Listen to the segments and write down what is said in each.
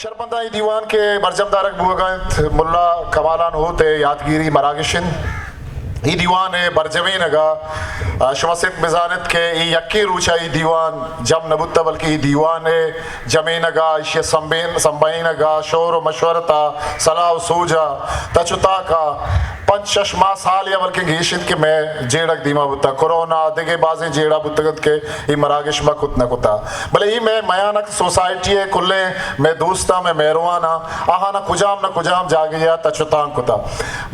शरपंदा दीवान के बरजमदारक बुगंत मुल्ला कमालान होते यादगिरी मरागिशिन ई दीवान है बरजमीनगा शमसित मिजानत के ई यक्की रूचा ई दीवान जम नबुत्ता बल्कि ई दीवान है जमीनगा इशे संबीनगा शोर मशवरता सलाह सूजा तचुता का पंच शशमा साल या बल्कि घीशित के मैं जेड़क दीमा बुत्ता कोरोना दिगे बाजे जेड़ा बुत्तगत के ई मरागिश मकुत न कुता भले ई मैं मयानक सोसाइटी है कुल्ले मैं दोस्ता मैं मेहरवाना आहा न कुजाम जागे या तचुतां कुता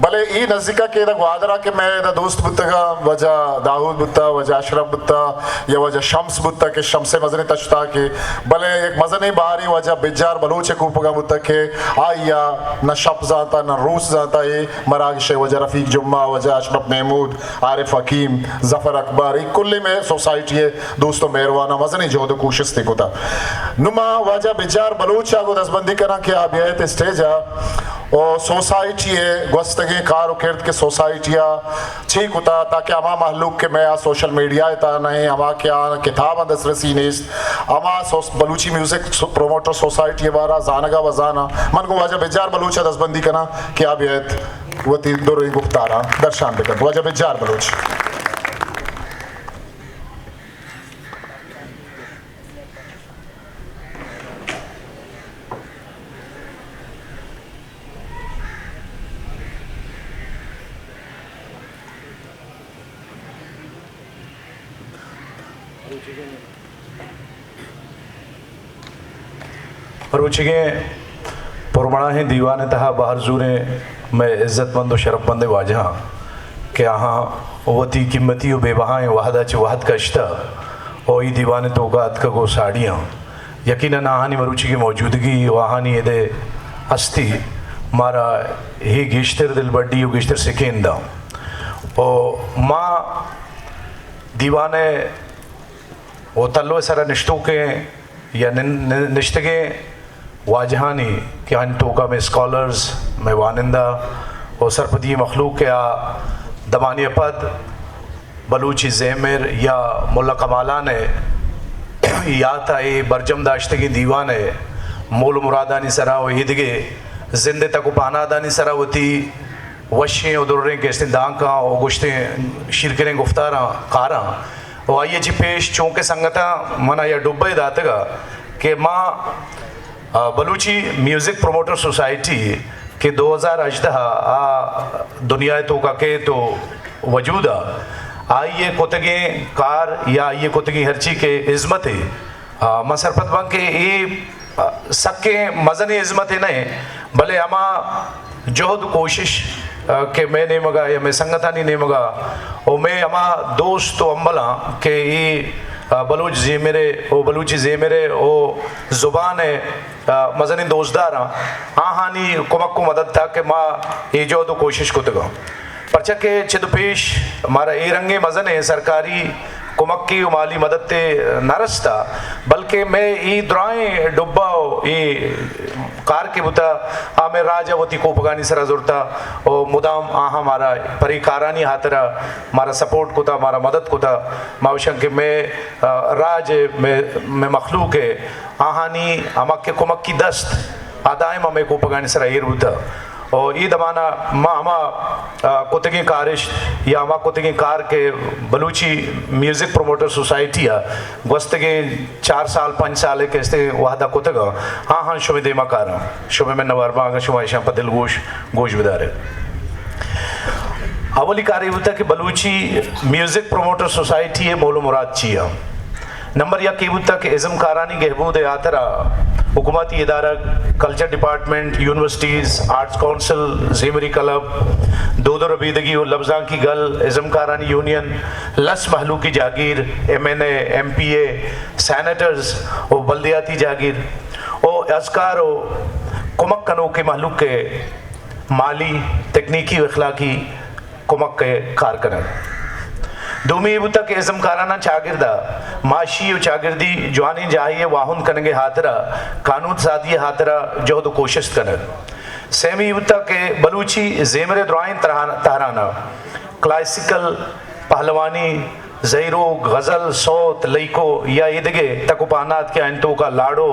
भले ई नजदीका के द वादरा के मैं द दोस्त बुत्तगा वजह दाऊद बुत्ता वजह अशरफ बुत्ता या वजह शम्स बुत्ता के शम्से मजने तचुता के भले एक मजने बारी वजह बिजार बलूच कूपगा बुत्ता के आया न शब जाता न रूस जाता ये मरागिश वजह रफीक जुम्मा वजह अशरफ महमूद आरिफ हकीम जफर अकबर कुल्ले में सोसाइटी है दोस्तों मेहरवाना मजने जो कोशिश थी कुता नुमा वजह बिजार बलूचा को दसबंदी करा के आप ये स्टेज और सोसाइटी है गस्तगे कार किर्द के सोसाइटिया ठीक होता ताकि अमा महलूक के मैं सोशल मीडिया इता नहीं अमा क्या किताब दसरसी नेस्त अमा बलूची म्यूजिक प्रोमोटर सोसाइटी बारा जानगा वजाना मन को वजह बेजार बलूचा दसबंदी करना क्या बेहत वो तीन दो गुफ्तारा दर्शान बेकर वजह बेजार बलूच रुचिगे पुरमणा है दीवान तहा बाहर जूरे मैं इज़्ज़तमंद और शरफमंद वाजहा के यहाँ वती कीमती और बेबहा वहदा च वहद कश्ता और ये दीवान तो का अतका गो साड़ियाँ यकीनन आहानी मरुचि की मौजूदगी वहानी ये अस्ति मारा ही गिश्तर दिल बड्डी और गिश्तर सिकेंदा और माँ दीवाने वो तल्लो सारा निश्तों के या निश्तगे वाजहानी कि हन टोका में स्कॉलर्स में वानिंदा और सरपदी मखलूक या दमानी पद बलूची ज़ेमिर या मुल्ला कमाला ने या था ये बरजम दाश्तगी दीवान है मोल मुरादानी सरा वो हिदगे जिंदे तक पानादानी सरा होती वशें उदुर्रे के दांका और गुश्ते शिरकरें गुफ्तारा कारा और आइए जी पेश चौंके संगता मना या डुब्बे दातगा के माँ बलूची म्यूज़िक प्रोमोटर सोसाइटी के 2018 दुनिया तो का के तो वजूदा आइए कोतगे कार या आइए कोतगी हरची के इज़्मत है मसरपत बंग के ये सक्के मज़न इज़्मत है नहीं भले अमा जोहद कोशिश के मैं नहीं मगा या मैं संगतानी नहीं मगा और मैं अमा दोस्त तो अम्बला के ये बलूच जे मेरे ओ बलूची जे मेरे ओ ज़ुबान है मज़नी दोस्तदारा आहानी कुमक को मदद था कि माँ ये जो तो कोशिश को तगा परचा के चिदपेश हमारा ये रंगे मज़न है सरकारी कुमक की माली मदद ते नरस्ता बल्कि मैं ये द्राएं डुब्बा ये कार के बुता आमे राजा वती को पगानी सरा जुरता और मुदाम आहा हमारा परिकारानी हातरा हमारा सपोर्ट को था हमारा मदद को था मावशंक के मैं राज में मखलूक है आहानी अमक के कुमक की दस्त आदायम हमें को पगानी सरा ये बुता और ये दमाना माँ हमा कोतगी कारिश या हमा कोतगी कार के बलूची म्यूज़िक प्रोमोटर सोसाइटी है गस्तगे 4 साल 5 साल के इस्ते वादा कोतगा हाँ शुमे देमा कारा शुमे में नवारबा आगा शुमा इशां पदिल गोश बिदारे अवली कार्य होता कि बलूची म्यूज़िक प्रोमोटर सोसाइटी है मोलो मुराद चिया नंबर या केबुता के इज़म कारानी गहबूद यात्रा हुकूमती इदारा culture department universities arts council ज़ेमरी क्लब दो रबीदगी और लफ्ज़ां की गल इज़म कारानी यूनियन लस महलू की जागीर MNA MPA सैनेटर्स और बल्दियाती जागीर और अज़कार और कुमक कनो के महलूक के माली तकनीकी अखलाकी कुमक के कारकन दूमी बुता के इज़म काराना चागिरदा माशी और चागिरदी जवानी जाहिए वाहुन करेंगे हाथरा कानून सादी हाथरा जो तो कोशिश कर सेमी बुता के बलूची ज़ेमरे द्राइन तहराना क्लासिकल पहलवानी ज़हीरो गज़ल सौत लईको या इदगे तकुपानात के अंतों का लाडो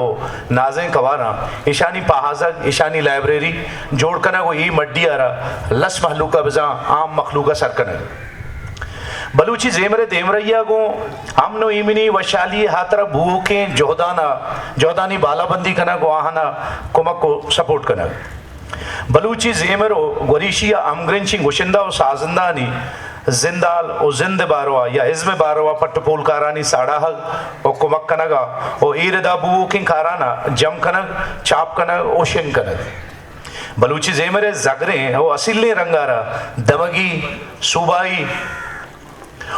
नाज़ें कवारा ईशानी पहाज़क ईशानी लाइब्रेरी जोड़ कना को ई मड्डी आरा लस महलूका बजा आम मखलूका सरकना बलूची जेमरे देमरैया को अमनो इमिनी वशाली हातरा भूह के जोहदानी बालाबंदी कना को आहाना कुमक को सपोर्ट कना बलूची जेमरो गोरीशिया अमग्रेंची गुशिंदा और साजंदानी जिंदाल ओ जिंद बारवा या इज़्म बारवा पट्टपोल कारानी साड़ाहग ओ कुमक कनगा ओ ईरदा बू किंग काराना जम कनग चाप कनग ओशन कनग बलूची जेमरे जगरे ओ असिले रंगारा दमगी सूबाई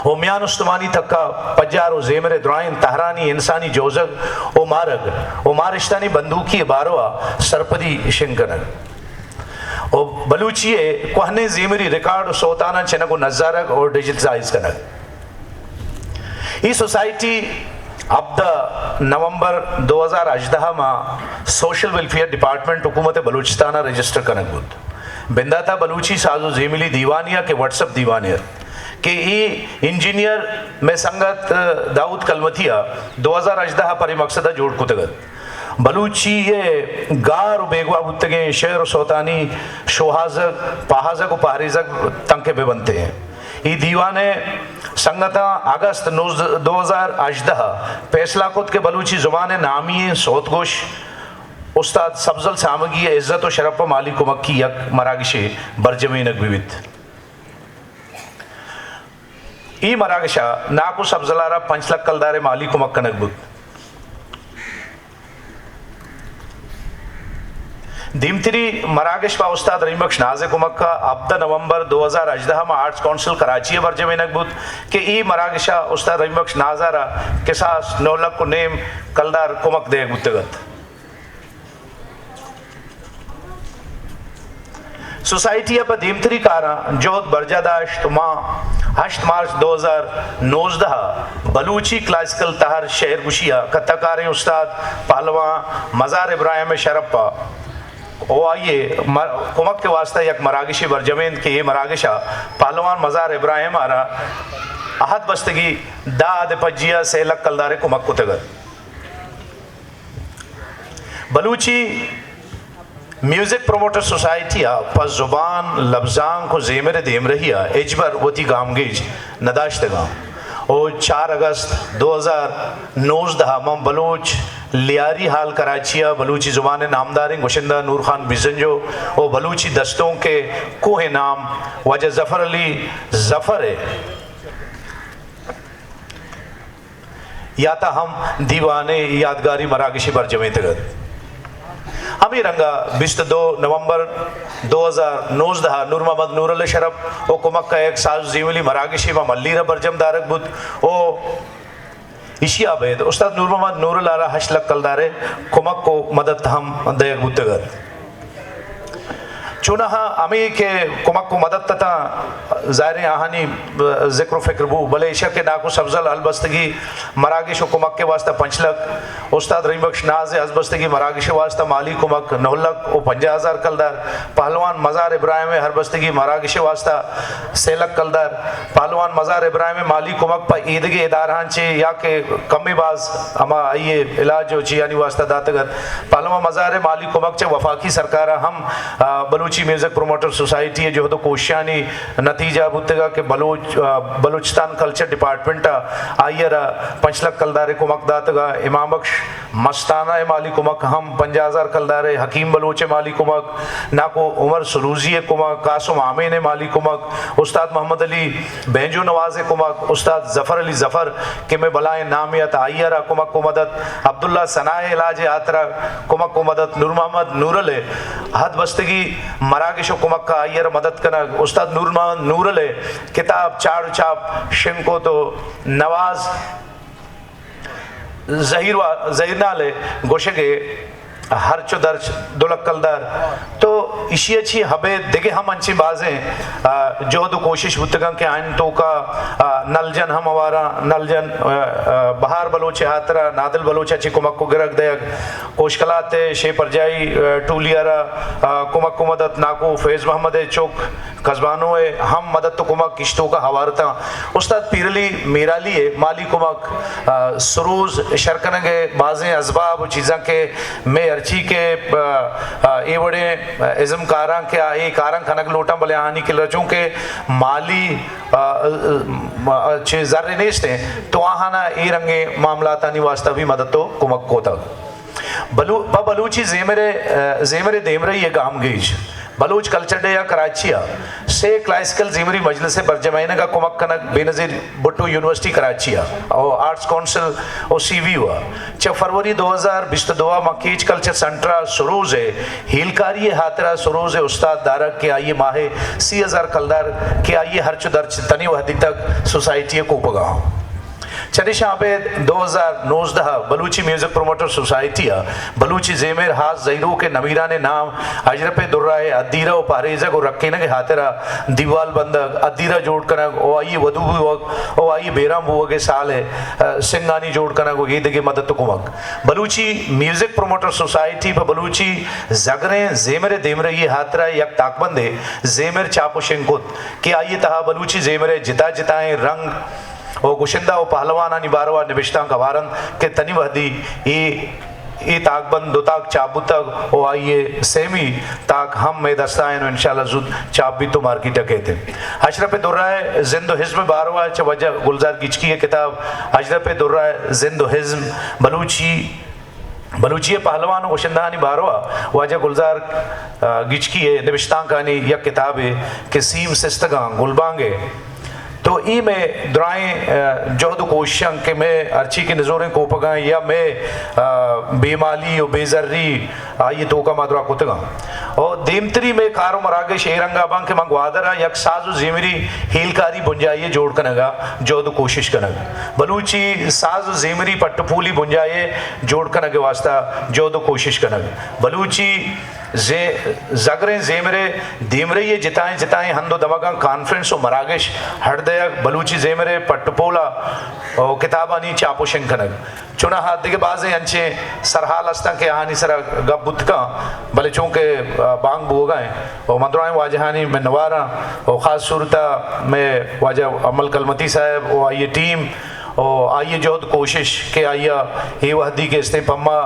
ओ म्यान उस्तमानी तक्का पज्जारो जेमरे द्राइन तहरानी इंसानी जोजग ओ मारिश्तानी बंदूकी बारवा सरपदी शिंकनग ओ बलूचिए कोहने जेमरी रिकॉर्ड सोताना चनको नजारक और डिजिटलाइज कनक ई सोसाइटी अब द नवंबर 2018 में सोशल वेलफेयर डिपार्टमेंट हुकूमत बलूचिस्तान रजिस्टर कनक बुद बिंदाता बलूची साजो जेमिली दीवानिया के व्हाट्सएप दीवानिया के ई इंजीनियर में संगत दाऊद कलमतिया 2018 पर मकसदा जोड़ कुतगत बलूची ये गार बेगवा बुत्तगे शेर सोतानी शोहाजक पहाजक और पहारीजक तंके पे बनते हैं ये दीवाने संगता अगस्त 2018 फैसला खुद के बलूची जुबान नामी सोतगोश उस्ताद सब्जल सामगी इज्जत और शरफ माली कुमक्की यक मरागिशे बरजमीनक विविध ई मरागिशा नाकु सब्जलारा पंचलक कलदारे माली कुमक्कनक बुद दीमतिरी मरागिश पा उस्ताद रहीमबख्श नाज़े कुमक्का अब द नवंबर 2018 में आर्ट्स काउंसिल कराची बरजमीनक बुद के ई मरागिशा उस्ताद रहीमबख्श नाज़ारा किसास नौलक को नेम कलदार कुमक दे गुत्तगत सोसाइटी पर दीमतरी कारा जोत बरजादाश्त माँ 8 मार्च 2019 बलूची क्लासिकल तहर शहर गुशिया कत्ताकारें उस्ताद पहलवा मज़ार इब्राहिम शरप्पा ओ आइए कुमक के वास्ते एक मरागिशी बरजमीन के ये मरागिशा पहलवान मज़ार इब्राहिम आरा अहद बस्तगी दाद पज्जिया सेलक कलदारे कुमक कुतगत बलूची म्यूजिक प्रोमोटर सोसाइटी पर जुबान लफ्जांग को जेमर देम रहिया एजबर वती गामगेज नदाश्तगाम ओ 4 अगस्त 2019 मम बलूच लियारी हाल कराचिया बलूची जुबान नामदारिंग गुशिंदा नूर खान बिजंजो ओ बलूची दस्तों के कोह नाम वजह जफर अली जफर है याता हम दीवाने यादगारी मरागिशी बरजमे तगत हमी रंगा 22 नवंबर 2019 नूर मोहम्मद नूर अल शरफ ओ कुमक का एक साज जीवली मरागिशी व मल्लीरा बरजम दारक बुद ओ इशिया बेद उस्ताद नूर मोहम्मद नूर अल हशलक कलदारे कुमक को मदद हम दयक बुद्तगत चुनाहा अमी के कुमक को मदद तथा ज़ाहिर आहानी ज़िक्र फ़िक्र बू भले इशा के नाकु सब्ज़ल अलबस्तगी मरागिश कुमक के वास्ता पंचलक उस्ताद रहीमबख्श नाज़े हज़बस्तगी मरागिश वास्ता माली कुमक नौलक ओ 50,000 कलदार पहलवान मज़ार इब्राहिम हरबस्तगी मरागिश वास्ता सेलक कलदार पहलवान मज़ार इब्राहिम माली कुमक पर ईदगे इदारान चे या के कमी बाज अमा आइए इलाज हो ची यानी वास्ता दातगत पहलवान मज़ार माली कुमक चे वफाकी सरकार हम बलूची म्यूजिक प्रोमोटर सोसाइटी है जो तो कोशियानी नतीजा बुत्तेगा के बलूचिस्तान कल्चर डिपार्टमेंट आइयर पंचलक कलदारे कुमक दातगा इमाम बख्श मस्ताना माली कुमक हम 50,000 कलदारे हकीम बलोच माली कुमक नाको उमर सरूजी कुमक कासुम आमीन माली कुमक उस्ताद मोहम्मद अली बेंजो नवाज कुमक उस्ताद जफर अली जफर के में बलाए नामियत आइयर कुमक को मदद अब्दुल्ला सनाए इलाज आतरा कुमक को मदद नूर मोहम्मद नूरल हद बस्तगी मरागिश कुमक का आइयर मदद कना उस्ताद नूर मोहम्मद नूरल किताब चार चाप शिंको तो नवाज जहीरनाले गोशगे हर चुदर्च दुलक कलदार तो इशी हबे देगे हम अंची बाजें जो दो कोशिश बुतगं के आइन तो का नलजन हम हमारा नलजन बहार बलोचे हातरा नादिल बलोचा ची कुमक को गिरक दयग कोशकलाते शे परजाई टूलियारा कुमक को मदद नाको फैज मोहम्मद चौक कस्बानो हम मदद तो कुमक किश्तों का हवारता उस्ताद पीरली मेराली माली कुमक सरोज शरकनगे बाजें असबाब चीज़ां के मैं अर्ची के ए बड़े इज़म कारां के ए कारां खनक लोटा बले आनी के लचों के माली चे जर्रे नेस्ते तो आहाना ए रंगे मामला तानी वास्ता भी मदद तो कुमक को तक बलूची ज़ेमरे देमरे ये गाम गेज बलूच कल्चर डे या कराचिया से क्लासिकल ज़ेमरी मजलिस बरजमाइन का कुमक कनक बेनज़ीर भुट्टो यूनिवर्सिटी कराचिया और आर्ट्स काउंसिल और CV हुआ च फरवरी 2022 मकीज कल्चर सेंट्रा सरोज है हीलकारी हातरा सरोज है उस्ताद दारक के आइए माहे 30,000 कलदार के आइए हर चुदर तनी वहदी तक सोसाइटी को पगा चनिशा पे 2019 Balochi music promoter society Balochi जेमेर हाथ जहीरों के नमीरा ने नाम अजरपे दुर्राए अदीरा और पारेजा को रखे न के हाथेरा दीवाल बंदक अदीरा जोड़ कर ओ आइए वधु बुवक ओ आइए बेराम बुवक के साल है सिंगानी जोड़ कर को ये देखे मदद तो कुमक बलूची म्यूजिक प्रोमोटर सोसाइटी पर बलूची जगरे जेमरे देमरे ये हाथरा यक ताकबंदे जेमर चापो शिंकुत के आइए तहा बलूची जेमरे जिता जिताएं रंग ओ गुशिंदा ओ पहलवाना निबारवा निबिश्ता कवारन के तनी वहदी ये ताकबंद दो ताक चाबू तक ओ आइए सेमी ताक हम में दस्ताएं इंशाल्लाह जुद चाब भी तो मार्केट कहते अशरफ दुर्राए जिंदो हिज्म बारवा च वजह गुलजार गिचकी है किताब अशरफ दुर्राए जिंदो हिज्म बलूची पहलवान गुशिंदानी बारवा वजह गुलजार गिचकी है निबिश्ता कानी यह किताब है कि सीम सिस्तगा गुलबांगे तो ई में दुराएं जोहद कोशिशं के मैं अर्ची के नज़ोरें को पगा या मैं बेमाली और बेजर्री ये तो का मादरा कुतगा और देमतरी में कारो मरागे शेरंगा बांग के मंगवादरा यक साजु ज़ेमरी हीलकारी बुंजाइए जोड़ कनगा जोहद कोशिश कनगा बलूची साजु ज़ेमरी पट्टफूली बुंजाइए जोड़ कनगे वास्ता जोहद कोशिश कनगा बलूची जगरे ज़ेमरे देमरे ये जिताएं हंदो दमगा कॉन्फ्रेंस और मरागेश हरदय बलूची ज़ेमरे पट्टपोला और किताबानी चापो शंकनग चुना हाथ दिखे बाजें अंचे सरहाल अस्ता के आहानी सरा गप बुतका भले चूंकि बांग बुगाएं और मंदराएं वाजहानी में नवारा और ख़ास सूरता में वाजह अमल कलमती साहब और आइए टीम और आइए जोहद कोशिश के आइया ये वहदी के इस्ते पम्मा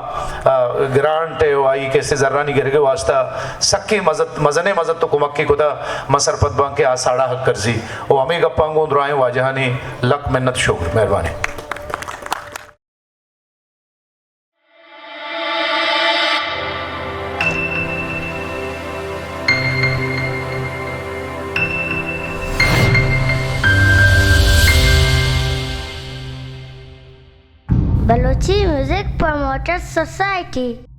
ग्रांट है आई के इस्ते जर्रानी गिर के वास्ता सक्के मजने मजद तो कुमक्की खुदा मसरपत बांग के आसाड़ा हक करजी और हमें गप्पांगों दुराएं वाजहानी लक मिन्नत शुक्र मेहरबानी Balochi Music Promoters Society